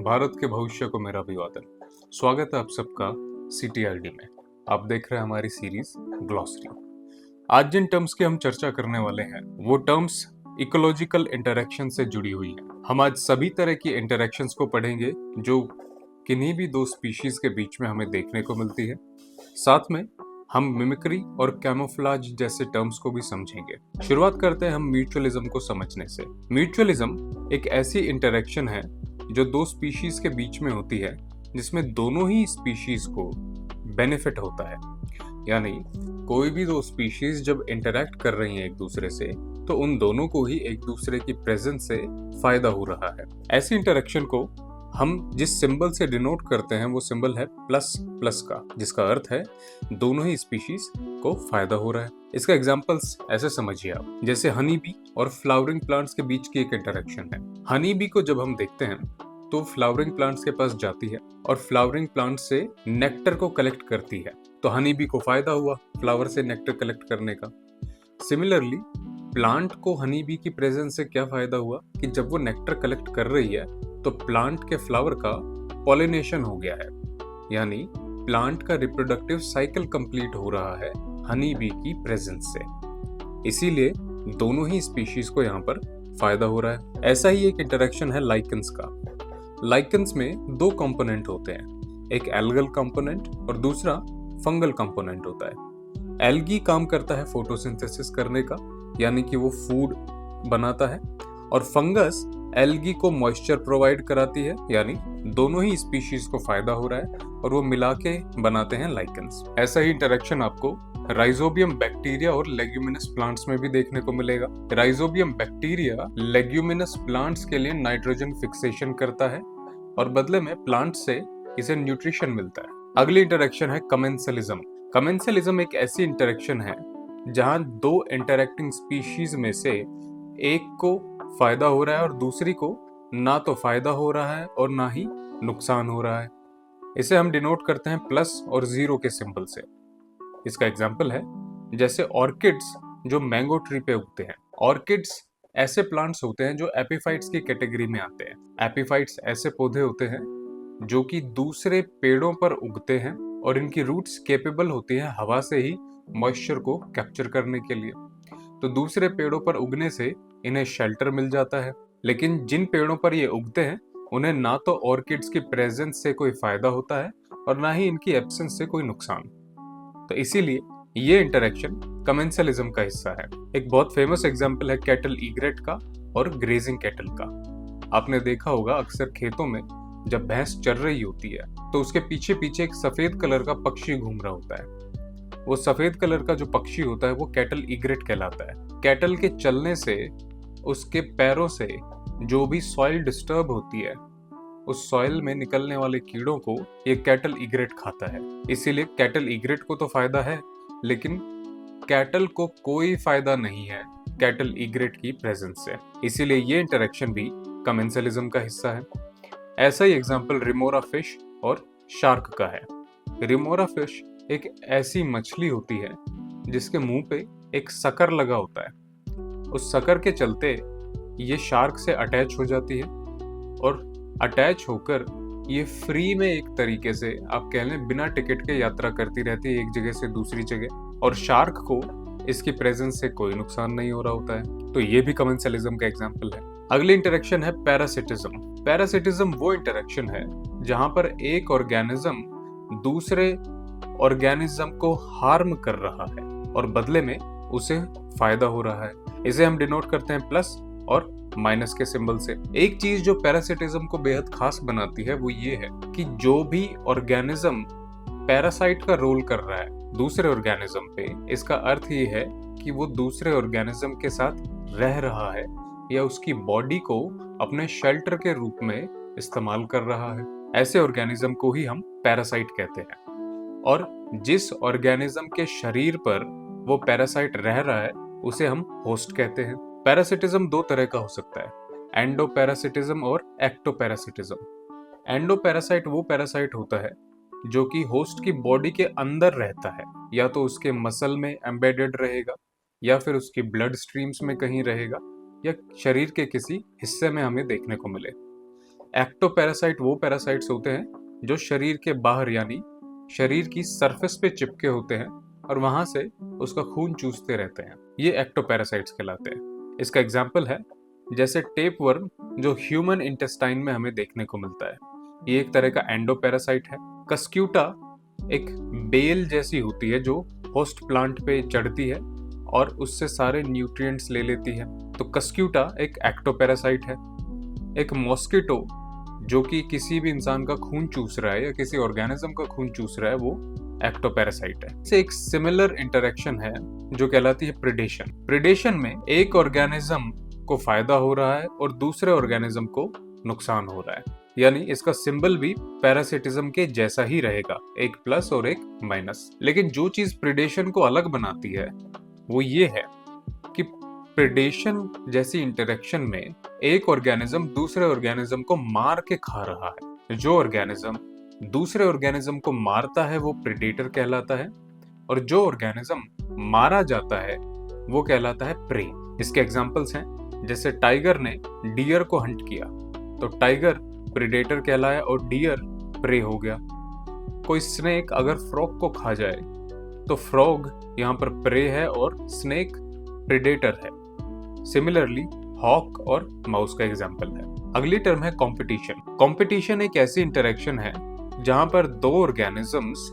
भारत के भविष्य को मेरा अभिवादन। स्वागत है आप सबका CTRD में। आप देख रहे हैं हमारी सीरीज ग्लॉसरी। आज जिन टर्म्स की हम चर्चा करने वाले हैं वो टर्म्स इकोलॉजिकल इंटरैक्शन से जुड़ी हुई है। हम आज सभी तरह की इंटरैक्शंस को पढ़ेंगे जो किन्हीं भी दो स्पीशीज के बीच में हमें देखने को मिलती है। साथ में हम मिमिक्री और कैमोफ्लाज जैसे टर्म्स को भी समझेंगे। शुरुआत करते हैं हम म्यूचुअलिज्म को समझने से। म्यूचुअलिज्म एक ऐसी इंटरैक्शन है जो दो स्पीशीज के बीच में होती है जिसमें दोनों ही स्पीशीज को बेनिफिट होता है। यानी कोई भी दो स्पीशीज जब इंटरैक्ट कर रही हैं एक दूसरे से तो उन दोनों को ही एक दूसरे की प्रेजेंस से फायदा हो रहा है। ऐसी इंटरैक्शन को हम जिस सिंबल से डिनोट करते हैं वो सिंबल है प्लस प्लस का, जिसका अर्थ है दोनों ही स्पीशीज को फायदा हो रहा है। इसका एग्जांपल्स ऐसे समझिए आप, जैसे हनी बी और फ्लावरिंग प्लांट्स के बीच की एक इंटरैक्शन है। हनी बी को जब हम देखते हैं तो फ्लावरिंग प्लांट्स के पास जाती है और फ्लावरिंग प्लांट से नेक्टर को कलेक्ट करती है, तो हनी बी को फायदा हुआ फ्लावर से नेक्टर कलेक्ट करने का। सिमिलरली प्लांट को हनी बी की प्रेजेंस से क्या फायदा हुआ कि जब वो नेक्टर कलेक्ट कर रही है तो प्लांट के फ्लावर का पॉलिनेशन हो गया है, यानी प्लांट का रिप्रोडक्टिव साइकिल कंप्लीट हो रहा है हनी बी की प्रेजेंस से। इसीलिए दोनों ही स्पीशीज को यहाँ पर फायदा हो रहा है। ऐसा ही एक इंटरेक्शन है लाइकेंस का। लाइकेंस में दो कंपोनेंट होते हैं, एक एल्गल कंपोनेंट और दूसरा फंगल कंपोनेंट होता है। एल्गी काम करता है फोटोसिंथेसिस करने का, यानी कि वो फूड बनाता है, और फंगस एल्गी को मॉइस्चर प्रोवाइड कराती है, यानी दोनों ही स्पीशीज को फायदा हो रहा है और वो मिला के बनाते हैं लाइकेंस। ऐसा ही इंटरेक्शन आपको राइजोबियम बैक्टीरिया और लेग्यूमिनस प्लांट्स में भी देखने को मिलेगा। राइजोबियम बैक्टीरिया लेग्यूमिनस प्लांट्स के लिए नाइट्रोजन फिक्सेशन करता है और बदले में प्लांट से इसे न्यूट्रिशन मिलता है। अगली इंटरेक्शन है कमेंसलिज्म। कमेंसलिज्म एक ऐसी इंटरेक्शन है जहां दो इंटरेक्टिंग स्पीशीज में से एक को फायदा हो रहा है और दूसरी को ना तो फायदा हो रहा है और ना ही नुकसान हो रहा है। इसे हम डिनोट करते हैं प्लस और जीरो के सिंबल से। इसका एग्जाम्पल है जैसे ऑर्किड्स जो मैंगो ट्री पे उगते हैं। ऑर्किड्स ऐसे प्लांट्स होते हैं जो एपिफाइट्स की कैटेगरी में आते हैं। एपिफाइट्स ऐसे पौधे होते हैं जो कि दूसरे पेड़ों पर उगते हैं और इनकी रूट्स कैपेबल होती है हवा से ही मॉइस्चर को कैप्चर करने के लिए। तो दूसरे पेड़ों पर उगने से इन्हें शेल्टर मिल जाता है, लेकिन जिन पेड़ों पर ये उगते हैं उन्हें ना तो ऑर्किड्स की प्रेजेंस से कोई फायदा होता है और ना ही इनकी एब्सेंस से कोई नुकसान। तो इसीलिए ये इंटरेक्शन कमेंसलिज्म का हिस्सा है। एक बहुत फेमस एग्जांपल है कैटल ईग्रेट का और ग्रेजिंग कैटल का। आपने देखा होगा अक्सर खेतों में जब भैंस चर रही होती है तो उसके पीछे पीछे एक सफेद कलर का पक्षी घूम रहा होता है। वो सफेद कलर का जो पक्षी होता है वो कैटल ईग्रेट कहलाता है। कैटल के चलने से उसके पैरों से जो भी सॉइल डिस्टर्ब होती है उस सॉइल में निकलने वाले कीड़ों को ये कैटल ईग्रेट खाता है। इसीलिए कैटल ईग्रेट को तो फायदा है, लेकिन कैटल को कोई फायदा नहीं है कैटल ईग्रेट की प्रेजेंस से। इसीलिए ये इंटरेक्शन भी कमेंसलिज्म का हिस्सा है। ऐसा ही एग्जाम्पल रिमोरा फिश और शार्क का है। रिमोरा फिश एक ऐसी मछली होती है जिसके मुंह पे एक सकर लगा होता है। उस सकर के चलते ये शार्क से अटैच हो जाती है और अटैच होकर ये फ्री में एक तरीके से आप कह लें बिना टिकट के यात्रा करती रहती है एक जगह से दूसरी जगह, और शार्क को इसकी प्रेजेंस से कोई नुकसान नहीं हो रहा होता है। तो ये भी कमेंसलिज्म का एग्जाम्पल है। अगली इंटरेक्शन है पैरासिटिज्म। पैरासिटिज्म वो इंटरेक्शन है जहां पर एक ऑर्गेनिज्म दूसरे ऑर्गेनिज्म को हार्म कर रहा है और बदले में उसे फायदा हो रहा है। इसे हम डिनोट करते हैं प्लस और माइनस के सिंबल से। एक चीज जो पैरासिटिज्म को बेहद खास बनाती है वो ये है कि जो भी ऑर्गेनिज्म पैरासाइट का रोल कर रहा है दूसरे ऑर्गेनिज्म पे, इसका अर्थ ये है कि वो दूसरे ऑर्गेनिज्म के साथ रह रहा है या उसकी बॉडी को अपने शेल्टर के रूप में इस्तेमाल कर रहा है। ऐसे ऑर्गेनिज्म को ही हम पैरासाइट कहते हैं। और जिस ऑर्गेनिज्म के शरीर पर वो पैरासाइट रह रहा है उसे हम होस्ट कहते हैं। पैरासिटिज्म दो तरह का हो सकता है, एंडोपैरासिटिज्म और एक्टोपैरासिटिज्म। एंडोपैरासाइट वो पैरासाइट होता है जो कि होस्ट की बॉडी के अंदर रहता है, या तो उसके मसल में एम्बेडेड रहेगा या फिर उसकी ब्लड स्ट्रीम्स में कहीं रहेगा या शरीर के किसी हिस्से में हमें देखने को मिले। एक्टोपैरासाइट वो पैरासाइट्स होते हैं जो शरीर के बाहर यानी शरीर की सरफेस पे चिपके होते हैं और वहां से उसका खून चूसते रहते हैं। ये एक्टोपैरासाइट्स कहलाते हैं। इसका एग्जाम्पल है जैसे टेप वर्म जो ह्यूमन इंटेस्टाइन में हमें देखने को मिलता है। ये एक तरह का एंडोपैरासाइट है। कस्क्यूटा एक बेल जैसी होती है जो होस्ट प्लांट पे चढ़ती है और उससे सारे न्यूट्रिएंट्स ले लेती है, तो कस्क्यूटा एक एक्टोपैरासाइट है। एक मॉस्किटो जो कि किसी भी इंसान का खून चूस रहा है या किसी ऑर्गेनिज्म का खून चूस रहा है, वो एक्टोपैरासाइट है। इससे एक सिमिलर इंटरेक्शन है जो कहलाती है प्रेडेशन। प्रेडेशन में एक ऑर्गेनिज्म को फायदा हो रहा है और दूसरे ऑर्गेनिज्म को नुकसान हो रहा है, यानी इसका सिंबल भी पैरासिटिज्म के जैसा ही रहेगा, एक प्लस और एक माइनस। लेकिन जो चीज प्रेडेशन को अलग बनाती है वो ये है कि प्रेडेशन जैसी इंटरेक्शन में एक ऑर्गेनिज्म दूसरे ऑर्गेनिज्म को मार के खा रहा है। जो ऑर्गेनिज्म दूसरे ऑर्गेनिज्म को मारता है वो प्रेडेटर कहलाता है और जो ऑर्गेनिज्म मारा जाता है वो कहलाता है प्रे। इसके एग्जांपल्स हैं जैसे टाइगर ने डियर को हंट किया तो टाइगर प्रेडेटर कहलाया और डियर प्रे हो गया। कोई स्नेक अगर फ्रॉग को खा जाए तो फ्रॉग यहाँ पर प्रे है और स्नेक प्रेडेटर है। सिमिलरली हॉक और माउस का एग्जाम्पल है। अगली टर्म है कंपटीशन। कंपटीशन एक ऐसी इंटरेक्शन है जहां पर दो ऑर्गेनिजम्स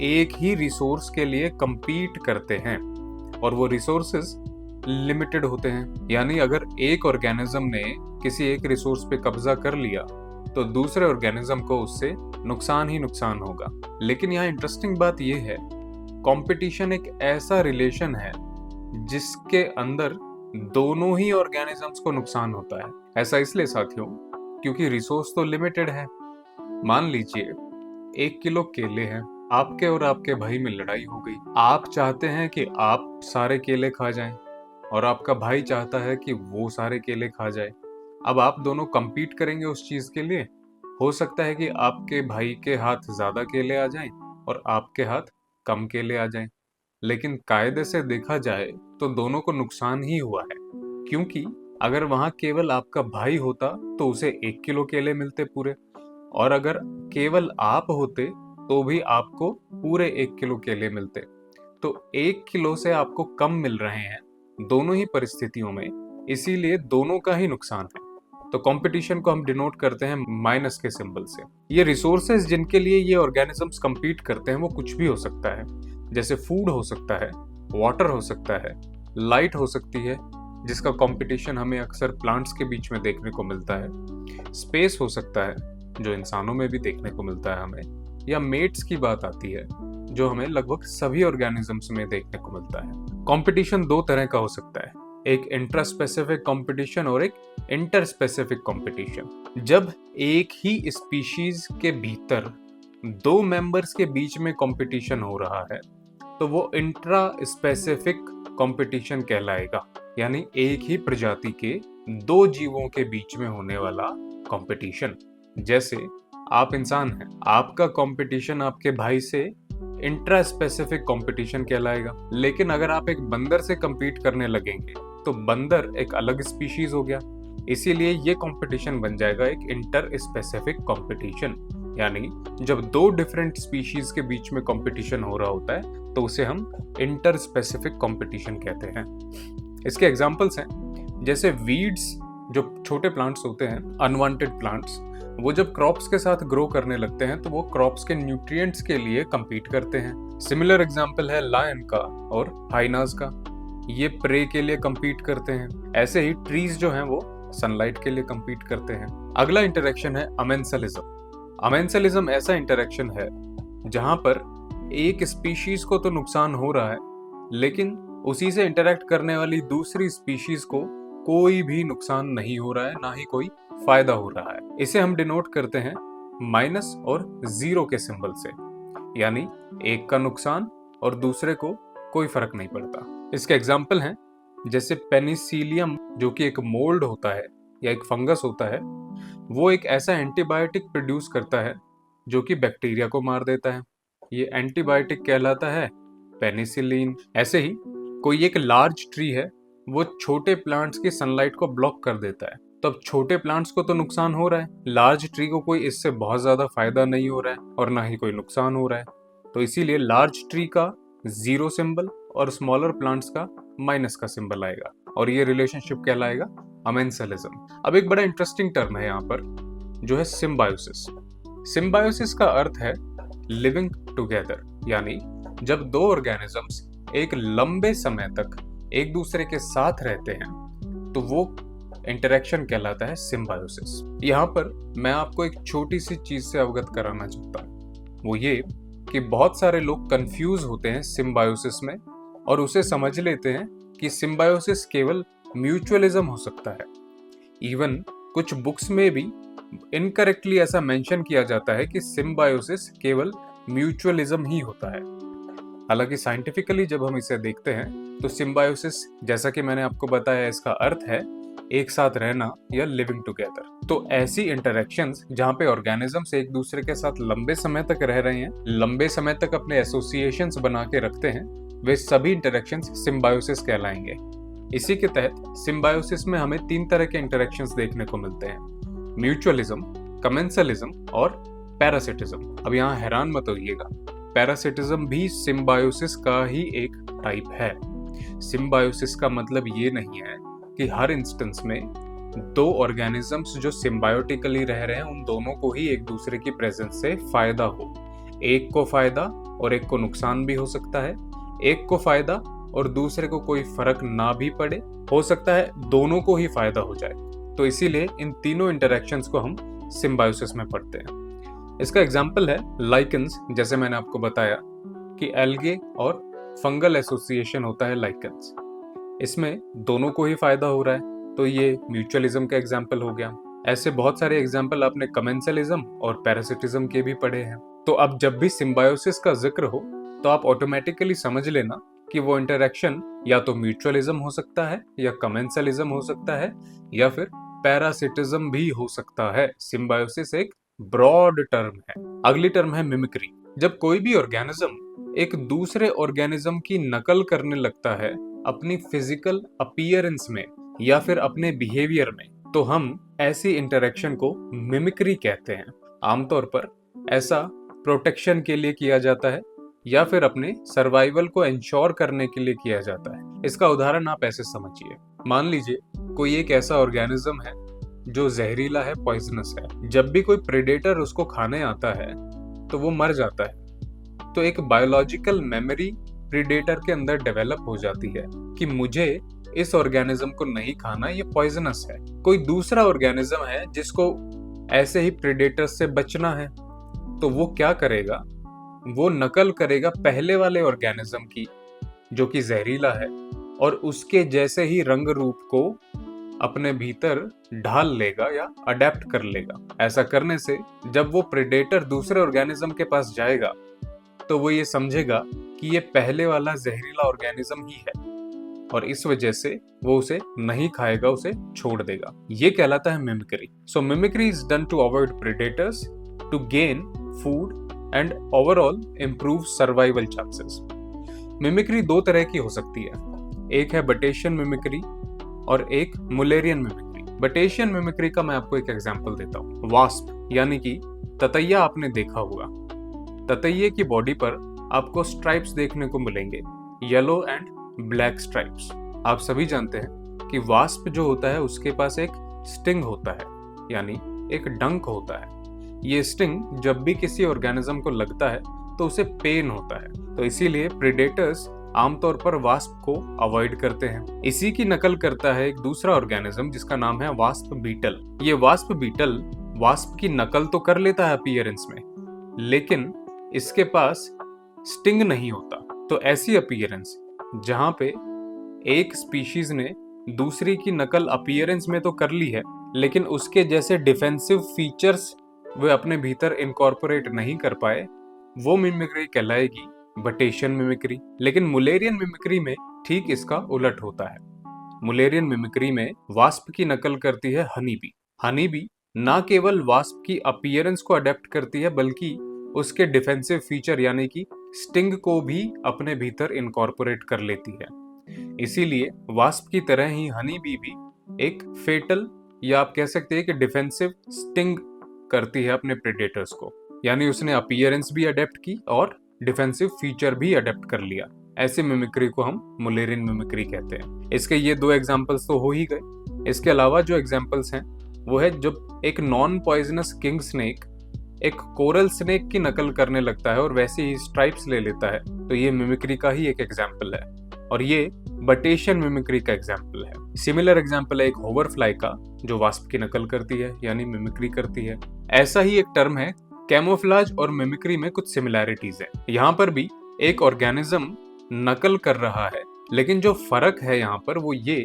एक ही रिसोर्स के लिए compete करते हैं और वो रिसोर्सेज लिमिटेड होते हैं। यानी अगर एक ऑर्गेनिज्म ने किसी एक रिसोर्स पे कब्जा कर लिया तो दूसरे ऑर्गेनिज्म को उससे नुकसान ही नुकसान होगा। लेकिन यहाँ इंटरेस्टिंग बात यह है, कंपटीशन एक ऐसा रिलेशन है जिसके अंदर दोनों ही ऑर्गेनिजम्स को नुकसान होता है। ऐसा इसलिए साथियों क्योंकि रिसोर्स तो लिमिटेड है। मान लीजिए 1 किलो केले हैं, आपके और आपके भाई में लड़ाई हो गई। आप चाहते हैं कि आप सारे केले खा जाएं और आपका भाई चाहता है कि वो सारे केले खा जाए। अब आप दोनों compete करेंगे उस चीज के लिए। हो सकता है कि आपके भाई के हाथ ज्यादा केले आ जाएं और आपके हाथ कम केले आ जाएं, लेकिन कायदे से देखा जाए तो दोनों को नुकसान ही हुआ है, क्योंकि अगर वहां केवल आपका भाई होता तो उसे 1 किलो केले मिलते पूरे, और अगर केवल आप होते तो भी आपको पूरे 1 किलो केले मिलते। तो 1 किलो से आपको कम मिल रहे हैं दोनों ही परिस्थितियों में, इसीलिए दोनों का ही नुकसान है। तो कंपटीशन को हम डिनोट करते हैं माइनस के सिंबल से। ये रिसोर्सेज जिनके लिए ये ऑर्गेनिजम्स compete करते हैं वो कुछ भी हो सकता है, जैसे फूड हो सकता है, वाटर हो सकता है, लाइट हो सकती है जिसका कंपटीशन हमें अक्सर प्लांट्स के बीच में देखने को मिलता है, स्पेस हो सकता है जो इंसानों में भी देखने को मिलता है हमें, या मेट्स की बात आती है जो हमें लगभग सभी ऑर्गेनिजम्स में देखने को मिलता है। कंपटीशन दो तरह का हो सकता है, एक इंट्रा स्पेसिफिक कंपटीशन और एक इंटर स्पेसिफिक कंपटीशन। जब एक ही स्पीशीज के भीतर दो मेंबर्स के बीच में कंपटीशन हो रहा है तो वो इंट्रा स्पेसिफिक कंपटीशन कहलाएगा, यानी एक ही प्रजाति के दो जीवों के बीच में होने वाला कंपटीशन। जैसे आप इंसान हैं, आपका कंपटीशन आपके भाई से इंट्रा स्पेसिफिक कंपटीशन कहलाएगा। लेकिन अगर आप एक बंदर से compete करने लगेंगे तो बंदर एक अलग स्पीशीज हो गया, इसीलिए ये कंपटीशन बन जाएगा एक इंटर स्पेसिफिक कंपटीशन। यानी जब दो डिफरेंट स्पीशीज के बीच में कंपटीशन हो रहा होता है तो उसे हम इंटर स्पेसिफिक कंपटीशन कहते हैं। इसके एग्जांपल्स हैं जैसे वीड्स, जो छोटे प्लांट्स होते हैं, अनवांटेड प्लांट्स, वो जब क्रॉप्स के साथ ग्रो करने लगते हैं तो वो क्रॉप्स के न्यूट्रिएंट्स के लिए compete करते हैं। सिमिलर एग्जांपल है लायन का और हाइनास का, ये प्रे के लिए compete करते हैं। ऐसे ही ट्रीज जो हैं वो सनलाइट के लिए compete करते हैं। अगला इंटरेक्शन है अमेंसलिज्म। अमेंसलिज्म ऐसा इंटरेक्शन है जहां पर एक स्पीशीज को तो नुकसान हो रहा है लेकिन उसी से इंटरेक्ट करने वाली दूसरी स्पीशीज को कोई भी नुकसान नहीं हो रहा है, ना ही कोई फायदा हो रहा है। इसे हम डिनोट करते हैं माइनस और जीरो के सिंबल से, यानी एक का नुकसान और दूसरे को कोई फर्क नहीं पड़ता। इसके एग्जाम्पल हैं जैसे पेनिसिलियम, जो कि एक मोल्ड होता है या एक फंगस होता है, वो एक ऐसा एंटीबायोटिक प्रोड्यूस करता है जो कि बैक्टीरिया को मार देता है। ये एंटीबायोटिक कहलाता है पेनिसिलिन। ऐसे ही कोई एक लार्ज ट्री है, वो छोटे प्लांट्स की सनलाइट को ब्लॉक कर देता है, तो अब छोटे प्लांट्स को तो नुकसान हो रहा है, लार्ज ट्री को कोई इससे बहुत ज्यादा फायदा नहीं हो रहा है और ना ही कोई नुकसान हो रहा है। तो इसीलिए लार्ज ट्री का 0 सिंबल और स्मॉलर प्लांट्स का माइनस का सिंबल आएगा और ये रिलेशनशिप कहलाएगा अमेंसलिज्म। अब एक बड़ा इंटरेस्टिंग टर्म है यहाँ पर जो है सिम्बायोसिस। सिम्बायोसिस का अर्थ है लिविंग टुगेदर, यानी जब दो ऑर्गेनिजम्स एक लंबे समय तक एक दूसरे के साथ रहते हैं तो वो इंटरेक्शन कहलाता है सिम्बायोसिस। यहाँ पर मैं आपको एक छोटी सी चीज से अवगत कराना चाहता हूँ, वो ये कि बहुत सारे लोग कंफ्यूज होते हैं सिम्बायोसिस में और उसे समझ लेते हैं कि सिम्बायोसिस केवल म्यूचुअलिज्म हो सकता है। इवन कुछ बुक्स में भी इनकरेक्टली ऐसा मेंशन किया जाता है कि सिम्बायोसिस केवल म्यूचुअलिज्म ही होता है। हालांकि साइंटिफिकली जब हम इसे देखते हैं तो सिम्बायोसिस, जैसा कि मैंने आपको बताया, इसका अर्थ है एक साथ रहना या लिविंग टुगेदर। तो ऐसी इंटरेक्शंस जहां पे ऑर्गेनिजम्स एक दूसरे के साथ लंबे समय तक रह रहे हैं, लंबे समय तक अपने एसोसिएशंस बना के रखते हैं, वे सभी इंटरेक्शंस सिम्बायोसिस कहलाएंगे। इसी के तहत सिम्बायोसिस में हमें 3 तरह के इंटरेक्शंस देखने को मिलते हैं, म्यूचुअलिज्म, कमेंसलिज्म और पैरासिटिज्म। अब यहाँ हैरान मत होइएगा, पैरासिटिज्म भी सिम्बायोसिस का ही एक टाइप है। सिम्बायोसिस का मतलब ये नहीं है कि हर इंस्टेंस में दो ऑर्गेनिजम्स जो सिम्बायोटिकली रह रहे हैं उन दोनों को ही एक दूसरे की प्रेजेंस से फायदा हो। एक को फायदा और एक को नुकसान भी हो सकता है, एक को फायदा और दूसरे को कोई फर्क ना भी पड़े, हो सकता है दोनों को ही फायदा हो जाए। तो इसीलिए इन तीनों इंटरेक्शंस को हम सिम्बायोसिस में पढ़ते हैं। इसका एग्जाम्पल है लाइकन्स। जैसे मैंने आपको बताया कि एल्गे और फंगल एसोसिएशन होता है लाइकन्स, इसमें दोनों को ही फायदा हो रहा है, तो ये म्यूचुअलिज्म का एग्जाम्पल हो गया। ऐसे बहुत सारे एग्जाम्पल आपने कमेंसलिज्म और पैरासिटिज्म के भी पढ़े हैं। तो अब जब भी सिम्बायोसिस का जिक्र हो तो आप ऑटोमेटिकली समझ लेना कि वो इंटरेक्शन या तो म्यूचुअलिज्म हो सकता है या कमेंसलिज्म हो सकता है या फिर पैरासिटिज्म भी हो सकता है। सिम्बायोसिस एक ब्रॉड टर्म है। अगली टर्म है मिमिक्री। जब कोई भी ऑर्गेनिज्म एक दूसरे ऑर्गेनिज्म की नकल करने लगता है अपनी फिजिकल अपीयरेंस में या फिर अपने बिहेवियर में, तो हम ऐसी इंटरेक्शन को मिमिक्री कहते हैं। आमतौर पर ऐसा प्रोटेक्शन के लिए किया जाता है या फिर अपने सर्वाइवल को इंश्योर करने के लिए किया जाता है। इसका उदाहरण आप ऐसे समझिए, मान लीजिए कोई एक ऐसा ऑर्गेनिज्म है जो जहरीला है, पॉइजनस है। जब भी कोई प्रेडेटर उसको खाने आता है तो वो मर जाता है। तो एक बायोलॉजिकल मेमोरी प्रेडेटर के अंदर डेवलप हो जाती है कि मुझे इस ऑर्गेनिज्म को नहीं खाना, ये पॉइजनस है। कोई दूसरा ऑर्गेनिज्म है जिसको ऐसे ही प्रेडेटर से बचना है, तो वो क्या करेगा, वो नकल करेगा पहले वाले ऑर्गेनिज्म की जो कि जहरीला है और उसके जैसे ही रंग रूप को अपने भीतर ढाल लेगा या अडेप्ट कर लेगा। ऐसा करने से जब वो प्रेडेटर दूसरे ऑर्गेनिज्म के पास जाएगा तो वो ये समझेगा कि ये पहले वाला जहरीला ऑर्गेनिज्म ही है और इस वजह से वो उसे नहीं खाएगा, उसे छोड़ देगा। ये कहलाता है mimicry. So mimicry is done to avoid predators, to gain food and overall improve survival chances. Mimicry 2 तरह की हो सकती है, एक है बटेशियन मिमिक्री और एक मुलेरियन मिमिक्री। बटेशियन मिमिक्री का मैं आपको एक एग्जांपल देता हूँ। वास्प यानी कि ततैया आपने देखा होगा। ततैये की बॉडी पर आपको स्ट्राइप्स देखने को मिलेंगे, येलो एंड ब्लैक स्ट्राइप्स। आप सभी जानते हैं कि वास्प जो होता है उसके पास एक स्टिंग होता है, यानी एक डंक होता है। ये स्टिंग जब भी किसी ऑर्गेनिज्म को लगता है तो उसे पेन होता है, तो इसीलिए प्रेडेटर्स आमतौर पर वास्प को अवॉइड करते हैं। इसी की नकल करता है एक दूसरा ऑर्गेनिज्म जिसका नाम है वास्प बीटल। ये वास्प बीटल वास्प की नकल तो कर लेता है अपीयरेंस में, लेकिन इसके पास स्टिंग नहीं होता। तो ऐसी अपीयरेंस जहां पे एक स्पीशीज ने दूसरी की नकल अपीयरेंस में तो कर ली है, लेकिन उसके जैसे डिफेंसिव फीचर्स वे अपने भीतर इनकॉर्पोरेट नहीं कर पाए, वो मिमिक्री कहलाएगी बटेशियन मिमिक्री। लेकिन मुलेरियन मिमिक्री में ठीक इसका उलट होता है। मुलेरियन मिमिक्री में वास्प की नकल करती है हनी बी। हनी बी ना केवल वास्प की अपीयरेंस को अडेप्ट करती है बल्कि उसके डिफेंसिव फीचर यानी कि स्टिंग को भी अपने भीतर इनकॉर्पोरेट कर लेती है। इसीलिए वास्प की तरह ही हनी बी भी एक फेटल या आप कह सकते हैं कि डिफेंसिव स्टिंग करती है अपने प्रेडेटर्स को, यानी उसने अपीयरेंस भी अडेप्ट की और डिफेंसिव फीचर भी अडेप्ट कर लिया। ऐसे मिमिक्री को हम मुलेरियन मिमिक्री कहते हैं। इसके ये 2 एग्जांपल्स तो हो ही गए। इसके अलावा जो एग्जांपल्स हैं वो है जब एक नॉन पॉइजनस किंग स्नेक एक कोरल स्नेक की नकल करने लगता है और वैसे ही स्ट्राइप्स ले लेता है, तो ये मिमिक्री का ही एक एग्जाम्पल है, और ये बटेशियन मिमिक्री का एग्जाम्पल है। सिमिलर एग्जाम्पल है एक होवरफ्लाई का, जो वास्प की नकल करती है यानी मिमिक्री करती है। ऐसा ही एक टर्म है कैमोफ्लाज और मिमिक्री में कुछ सिमिलैरिटीज है। यहाँ पर भी एक ऑर्गेनिज्म नकल कर रहा है, लेकिन जो फर्क है यहाँ पर वो ये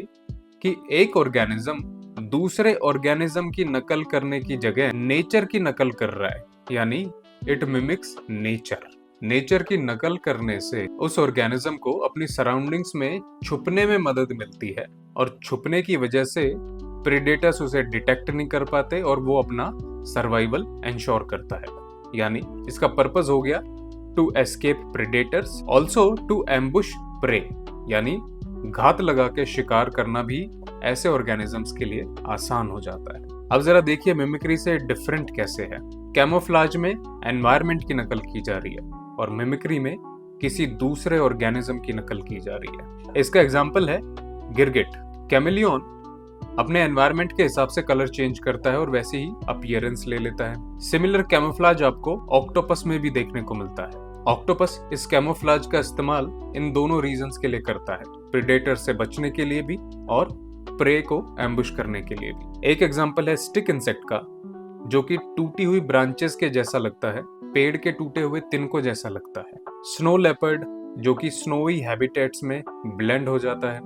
कि एक ऑर्गेनिज्म दूसरे ऑर्गेनिज्म की नकल करने की जगह नेचर की नकल कर रहा है, यानी इट मिमिक्स नेचर। नेचर की नकल करने से उस ऑर्गेनिज्म को अपनी सराउंडिंग्स में छुपने में मदद मिलती है, और छुपने की वजह से प्रेडेटर्स उसे डिटेक्ट नहीं कर पाते और वो अपना सर्वाइवल एंश्योर करता है। यानी इसका पर्पस हो गया to escape predators, also to ambush prey, यानी घात लगा के शिकार करना भी ऐसे ऑर्गेनिजम्स के लिए आसान हो जाता है। अब जरा देखिए मिमिक्री से डिफरेंट कैसे है। कैमोफ्लाज में एनवायरनमेंट की नकल की जा रही है और मिमिक्री में किसी दूसरे ऑर्गेनिज्म की नकल की जा रही है। इसका एग्जाम्पल है गिरगिट। कैमिलियन अपने एनवायरनमेंट के हिसाब से कलर चेंज करता है और वैसे ही अपीयरेंस ले लेता है। सिमिलर कैमोफ्लाज आपको ऑक्टोपस में भी देखने को मिलता है। ऑक्टोपस इस कैमोफ्लाज का इस्तेमाल इन दोनों रीजंस के लिए करता है, प्रेडेटर से बचने के लिए भी और प्रे को एम्बुश करने के लिए भी। एक एग्जांपल है स्टिक इंसेक्ट का, जो कि टूटी हुई ब्रांचेस के जैसा लगता है, पेड़ के टूटे हुए तिनको जैसा लगता है। स्नो लेपर्ड, जो कि स्नोई हैबिटेट्स में ब्लेंड हो जाता है,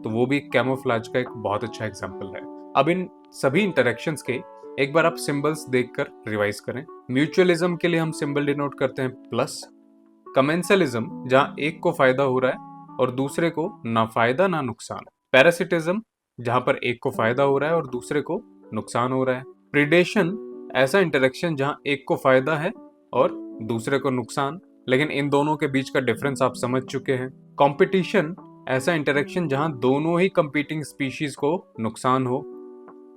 तो वो भी कैमोफ्लाज का एक बहुत अच्छा एग्जांपल है। अब इन सभी इंटरेक्शंस के एक बार आप सिंबल्स देखकर रिवाइज करें। म्यूचुअलिज्म के लिए हम सिंबल डिनोट करते हैं प्लस। कमेंसलिज्म, जहां एक को फायदा हो रहा है और दूसरे को ना फायदा ना नुकसान। पैरासिटिज्म, जहां पर एक को फायदा हो रहा है और दूसरे को नुकसान हो रहा है। प्रीडेशन, ऐसा इंटरेक्शन जहां एक को फायदा है और दूसरे को नुकसान, लेकिन इन दोनों के बीच का डिफरेंस आप समझ चुके हैं। कंपटीशन, ऐसा इंटरेक्शन जहां दोनों ही कंपीटिंग स्पीशीज को नुकसान हो।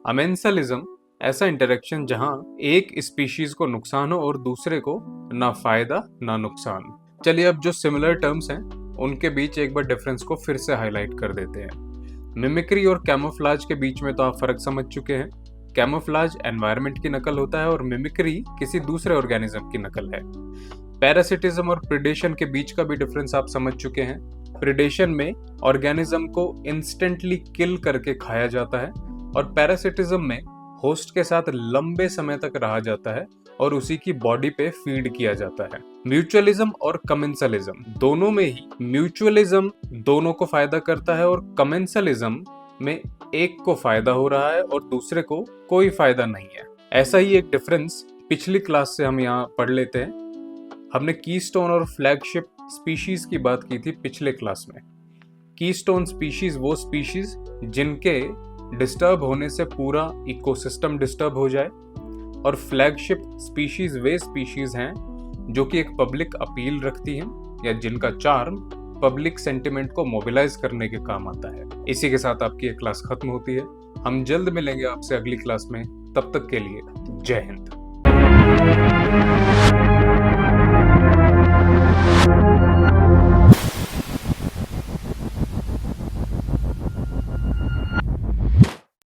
अमेंसलिज्म, ऐसा इंटरेक्शन जहां एक स्पीशीज को नुकसान हो और दूसरे को ना फायदा ना नुकसान। चलिए अब जो सिमिलर टर्म्स हैं उनके बीच एक बार डिफरेंस को फिर से हाईलाइट कर देते हैं। मिमिक्री और कैमोफ्लाज के बीच में तो आप फर्क समझ चुके हैं। कैमोफ्लाज एनवायरनमेंट की नकल होता है और मिमिक्री किसी दूसरे ऑर्गेनिज्म की नकल है। पैरासिटिज्म और प्रीडेशन के बीच का भी डिफरेंस आप समझ चुके हैं। प्रीडेशन में ऑर्गेनिज्म को इंस्टेंटली किल करके खाया जाता है और पैरासिटिज्म में होस्ट के साथ लंबे समय तक रहा जाता है और उसी की बॉडी पे फीड किया जाता है। म्यूचुअलिज्म और कमेंसलिज्म, दोनों में ही म्यूचुअलिज्म दोनों को फायदा करता है और कमेंसलिज्म में एक को फायदा हो रहा है और दूसरे को कोई फायदा नहीं है। ऐसा ही एक डिफरेंस पिछली क्लास से हम यहाँ पढ़ लेते हैं। हमने कीस्टोन और फ्लैगशिप स्पीशीज की बात की थी पिछले क्लास में। कीस्टोन स्पीशीज वो स्पीशीज जिनके डिस्टर्ब होने से पूरा इकोसिस्टम डिस्टर्ब हो जाए, और फ्लैगशिप स्पीशीज वे स्पीशीज हैं जो कि एक पब्लिक अपील रखती हैं या जिनका चार्म पब्लिक सेंटिमेंट को मोबिलाइज करने के काम आता है। इसी के साथ आपकी ये क्लास खत्म होती है। हम जल्द मिलेंगे आपसे अगली क्लास में। तब तक के लिए जय हिंद।